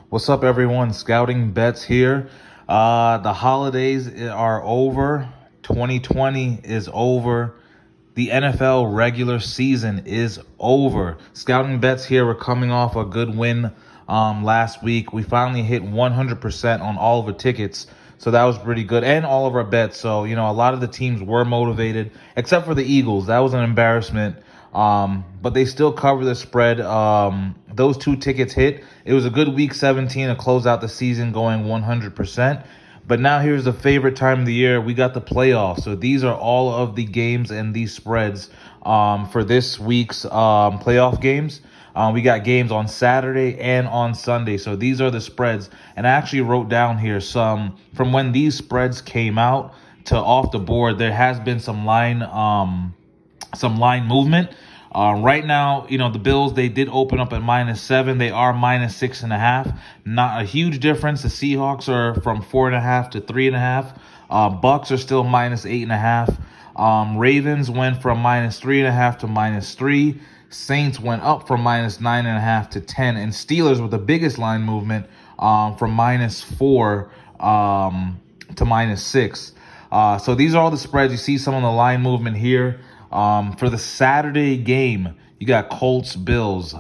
What's up, everyone? Scoutingbets here. The holidays are over. 2020 is over. The NFL regular season is over. Scoutingbets here. We're coming off a good win last week. We finally hit 100% on all of the tickets. So that was pretty good. And all of our bets. So, a lot of the teams were motivated, except for the Eagles. That was an embarrassment. But they still cover the spread. Those two tickets hit. It was a good week 17 to close out the season going 100%. But now here's the favorite time of the year. We got the playoffs. So these are all of the games and these spreads for this week's playoff games. We got games on Saturday and on Sunday. So these are the spreads. And I actually wrote down here some from when these spreads came out to off the board. There has been some line movement. Right now, the Bills, they did open up at -7. They are -6.5. Not a huge difference. The Seahawks are from 4.5 to 3.5. Bucks are still -8.5. Ravens went from -3.5 to -3. Saints went up from -9.5 to 10. And Steelers with the biggest line movement from -4 to -6. So these are all the spreads. You see some of the line movement here. For the Saturday game, you got Colts, Bills.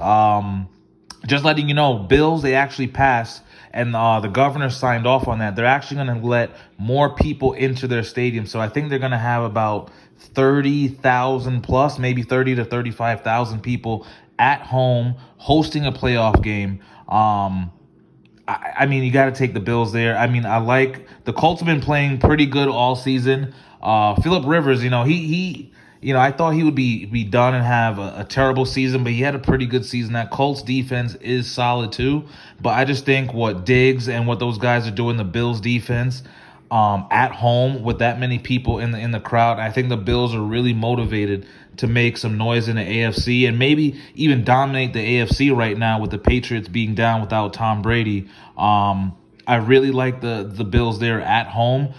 Just letting you know, Bills, they actually passed, and the governor signed off on that. They're actually going to let more people into their stadium. So I think they're going to have about 30,000 plus, maybe 30 to 35,000 people at home hosting a playoff game. I mean, you got to take the Bills there. I mean, I like the Colts have been playing pretty good all season. Phillip Rivers, I thought he would be done and have a terrible season, but he had a pretty good season. That Colts defense is solid too. But I just think what Diggs and what those guys are doing, the Bills defense, at home with that many people in the crowd, I think the Bills are really motivated to make some noise in the AFC and maybe even dominate the AFC right now with the Patriots being down without Tom Brady. I really like the Bills there at home.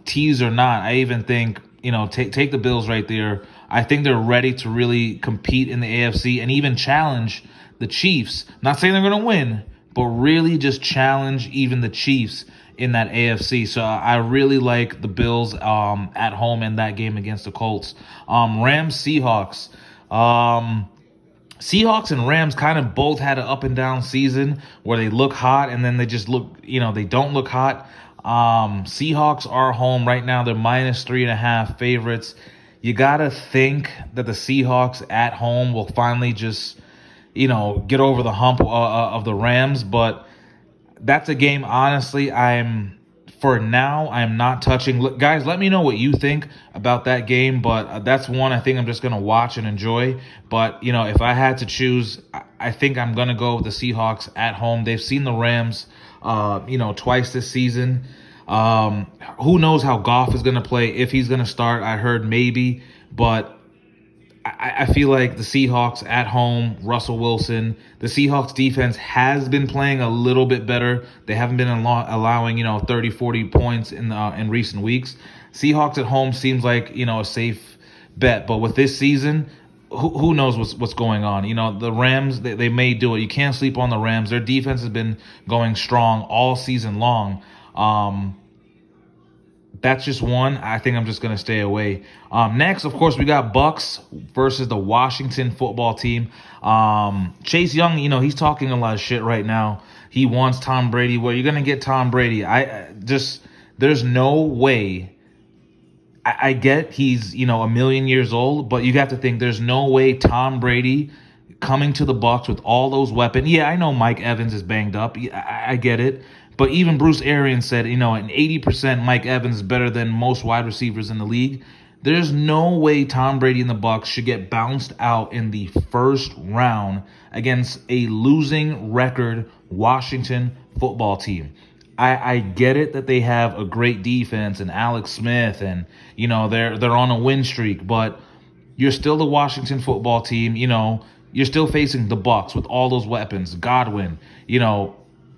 Tease or not, I even think, take the Bills right there. I think they're ready to really compete in the AFC and even challenge the Chiefs. Not saying they're going to win, but really just challenge even the Chiefs in that AFC. So I really like the Bills at home in that game against the Colts. Rams, Seahawks. Seahawks and Rams kind of both had an up and down season where they look hot and then they just look, they don't look hot. Seahawks are home right now. They're -3.5 favorites. You got to think that the Seahawks at home will finally just, get over the hump of the Rams. But that's a game, honestly, I'm not touching. Look, guys, let me know what you think about that game. But that's one I think I'm just going to watch and enjoy. But, if I had to choose, I think I'm going to go with the Seahawks at home. They've seen the Rams twice this season. Who knows how Goff is going to play, if he's going to start. I heard maybe, but I feel like the Seahawks at home, Russell Wilson, the Seahawks defense has been playing a little bit better. They haven't been allowing, 30, 40 points in recent weeks. Seahawks at home seems like, a safe bet, but with this season, who knows what's going on? The Rams, they may do it. You can't sleep on the Rams. Their defense has been going strong all season long. That's just one. I think I'm just going to stay away. Next, of course, we got Bucks versus the Washington football team. Chase Young, he's talking a lot of shit right now. He wants Tom Brady. Well, you're going to get Tom Brady. There's no way. I get he's, a million years old, but you have to think there's no way Tom Brady coming to the Bucs with all those weapons. Yeah, I know Mike Evans is banged up. I get it. But even Bruce Arians said, an 80% Mike Evans is better than most wide receivers in the league. There's no way Tom Brady and the Bucs should get bounced out in the first round against a losing record Washington football team. I get it that they have a great defense and Alex Smith and, they're on a win streak, but you're still the Washington football team. You're still facing the Bucs with all those weapons, Godwin,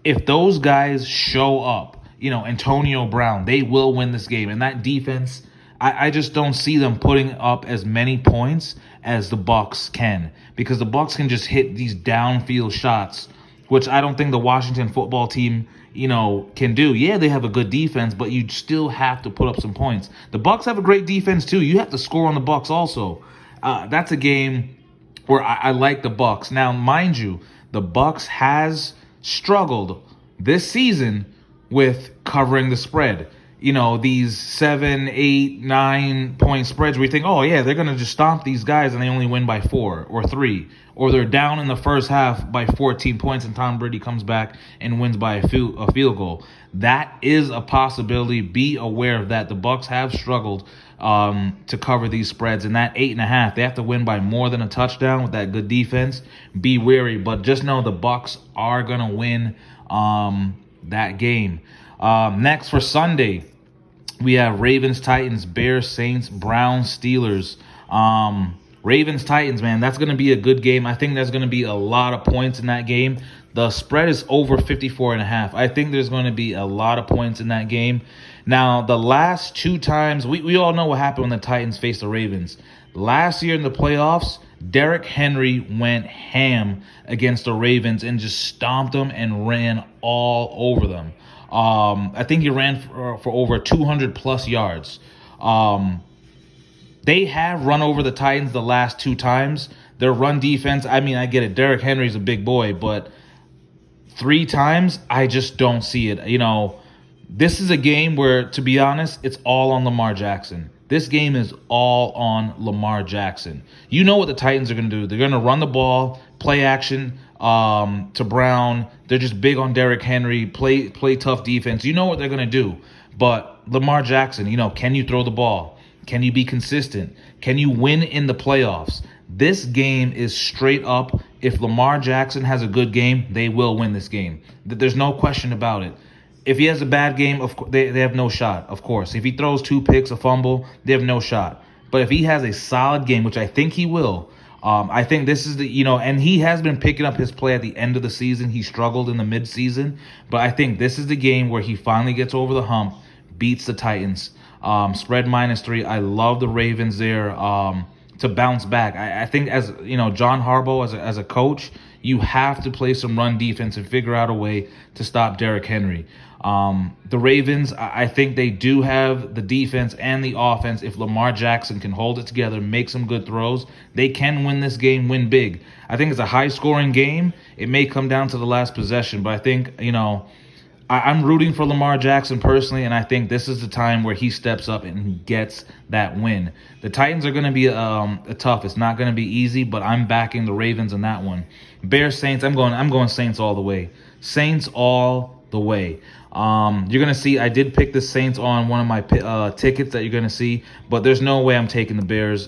if those guys show up, Antonio Brown, they will win this game. And that defense, I just don't see them putting up as many points as the Bucs can, because the Bucs can just hit these downfield shots which I don't think the Washington football team, can do. Yeah, they have a good defense, but you still have to put up some points. The Bucs have a great defense too. You have to score on the Bucs also. That's a game where I like the Bucs. Now, mind you, the Bucs has struggled this season with covering the spread. These 7, 8, 9 point spreads where you think, oh yeah, they're going to just stomp these guys and they only win by 4 or 3. Or they're down in the first half by 14 points and Tom Brady comes back and wins by a field goal. That is a possibility. Be aware of that. The Bucs have struggled to cover these spreads. And that 8.5, they have to win by more than a touchdown with that good defense. Be wary. But just know the Bucs are going to win that game. Next for Sunday, we have Ravens, Titans, Bears, Saints, Browns, Steelers. Ravens, Titans, man, that's going to be a good game. I think there's going to be a lot of points in that game. The spread is over 54.5. I think there's going to be a lot of points in that game. Now, the last 2 times, we all know what happened when the Titans faced the Ravens. Last year in the playoffs, Derrick Henry went ham against the Ravens and just stomped them and ran all over them. I think he ran for over 200 plus yards. They have run over the Titans the last 2 times. Their run defense, I mean, I get it. Derrick Henry's a big boy, but 3 times, I just don't see it. This is a game where, to be honest, it's all on Lamar Jackson. This game is all on Lamar Jackson. You know what the Titans are going to do. They're going to run the ball, play action to Brown. They're just big on Derrick Henry, play tough defense. You know what they're going to do. But Lamar Jackson, can you throw the ball? Can you be consistent? Can you win in the playoffs? This game is straight up. If Lamar Jackson has a good game, they will win this game. There's no question about it. If he has a bad game, they have no shot, of course. If he throws 2 picks, a fumble, they have no shot. But if he has a solid game, which I think he will, I think this is and he has been picking up his play at the end of the season. He struggled in the midseason. But I think this is the game where he finally gets over the hump, beats the Titans. Spread -3. I love the Ravens there to bounce back. I think as John Harbaugh as a coach, you have to play some run defense and figure out a way to stop Derrick Henry. The Ravens, I think they do have the defense and the offense. If Lamar Jackson can hold it together, make some good throws, they can win this game, win big. I think it's a high-scoring game. It may come down to the last possession, but I think, I'm rooting for Lamar Jackson personally, and I think this is the time where he steps up and he gets that win. The Titans are going to be tough. It's not going to be easy, but I'm backing the Ravens in that one. Bears, Saints, I'm going Saints all the way. Saints all the way. You're going to see, I did pick the Saints on one of my tickets that you're going to see, but there's no way I'm taking the Bears.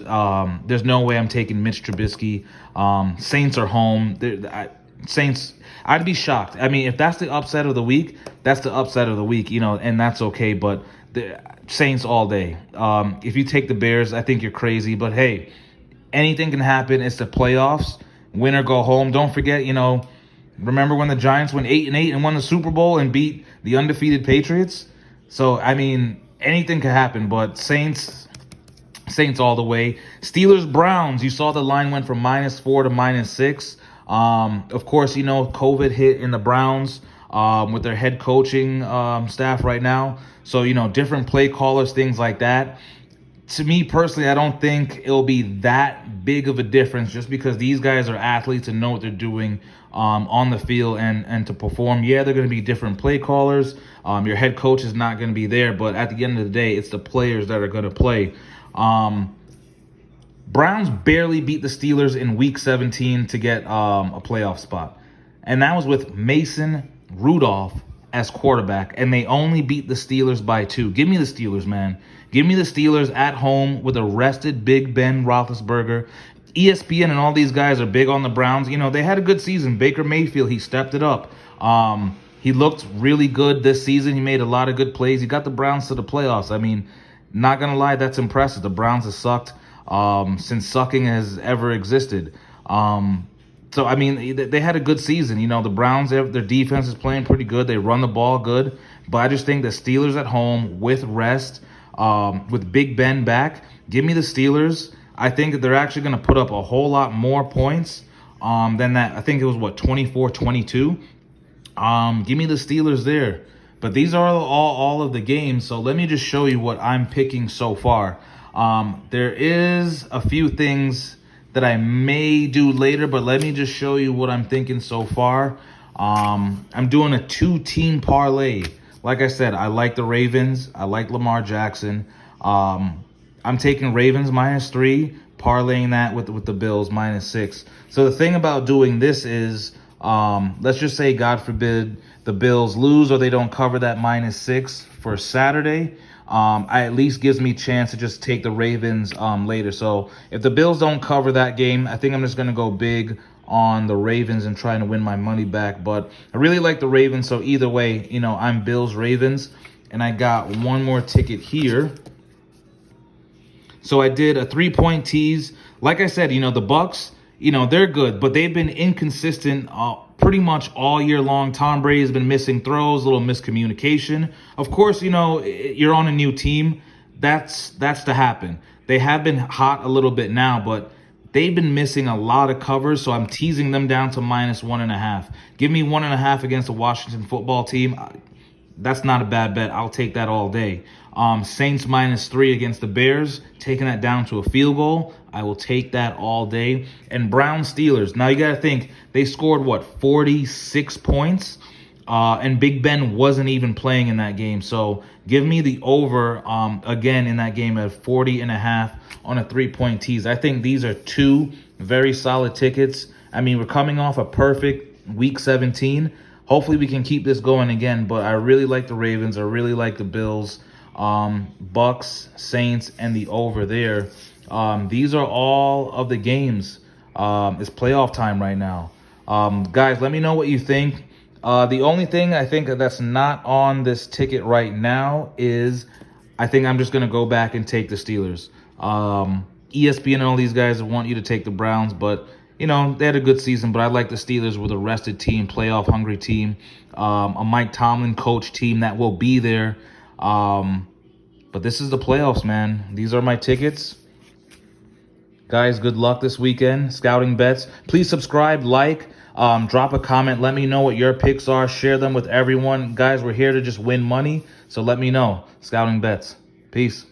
There's no way I'm taking Mitch Trubisky. Saints are home. Saints, I'd be shocked. I mean, if that's the upset of the week, that's the upset of the week, and that's okay. But the Saints all day. If you take the Bears, I think you're crazy. But hey, anything can happen. It's the playoffs. Win or go home. Don't forget, remember when the Giants went 8-8 and won the Super Bowl and beat the undefeated Patriots? So, I mean, anything can happen. But Saints all the way. Steelers, Browns. You saw the line went from -4 to -6. Of course, COVID hit in the Browns with their head coaching staff right now. So, different play callers, things like that. To me personally, I don't think it'll be that big of a difference just because these guys are athletes and know what they're doing on the field and to perform. Yeah, they're going to be different play callers. Your head coach is not going to be there, but at the end of the day, it's the players that are going to play. Browns barely beat the Steelers in Week 17 to get a playoff spot. And that was with Mason Rudolph as quarterback. And they only beat the Steelers by 2. Give me the Steelers, man. Give me the Steelers at home with a rested Big Ben Roethlisberger. ESPN and all these guys are big on the Browns. They had a good season. Baker Mayfield, he stepped it up. He looked really good this season. He made a lot of good plays. He got the Browns to the playoffs. I mean, not going to lie, that's impressive. The Browns have sucked since sucking has ever existed. So, I mean, they had a good season. The Browns, their defense is playing pretty good. They run the ball good. But I just think the Steelers at home with rest, with Big Ben back, give me the Steelers. I think that they're actually going to put up a whole lot more points. Then that, I think it was what, 24-22. Give me the Steelers there. But these are all of the games. So let me just show you what I'm picking so far. There is a few things that I may do later, but let me just show you what I'm thinking so far. I'm doing a 2-team parlay. Like I said, I like the Ravens. I like Lamar Jackson. I'm taking Ravens -3, parlaying that with the Bills -6. So the thing about doing this is, let's just say, God forbid, the Bills lose or they don't cover that -6 for Saturday. I at least gives me a chance to just take the Ravens later. So if the Bills don't cover that game, I think I'm just going to go big on the Ravens and trying to win my money back. But I really like the Ravens. So either way, I'm Bills Ravens. And I got one more ticket here. So I did a 3-point tease. Like I said, the Bucs, they're good, but they've been inconsistent pretty much all year long. Tom Brady has been missing throws, a little miscommunication. Of course, you're on a new team. That's to happen. They have been hot a little bit now, but they've been missing a lot of covers, so I'm teasing them down to -1.5. Give me 1.5 against the Washington football team. That's not a bad bet. I'll take that all day. Saints -3 against the Bears, taking that down to a field goal. I will take that all day. And Browns Steelers. Now you got to think, they scored, 46 points? And Big Ben wasn't even playing in that game. So give me the over again in that game at 40.5 on a 3-point tease. I think these are two very solid tickets. I mean, we're coming off a perfect Week 17. Hopefully we can keep this going again. But I really like the Ravens. I really like the Bills. Bucks, Saints, and the over there. These are all of the games. It's playoff time right now. Guys, let me know what you think. The only thing I think that's not on this ticket right now is I think I'm just going to go back and take the Steelers. ESPN and all these guys want you to take the Browns, but, they had a good season. But I like the Steelers with a rested team, playoff-hungry team, a Mike Tomlin coach team that will be there. But this is the playoffs, man. These are my tickets. Guys, good luck this weekend. Scouting Bets. Please subscribe, like, drop a comment. Let me know what your picks are. Share them with everyone. Guys, we're here to just win money. So let me know. Scouting Bets. Peace.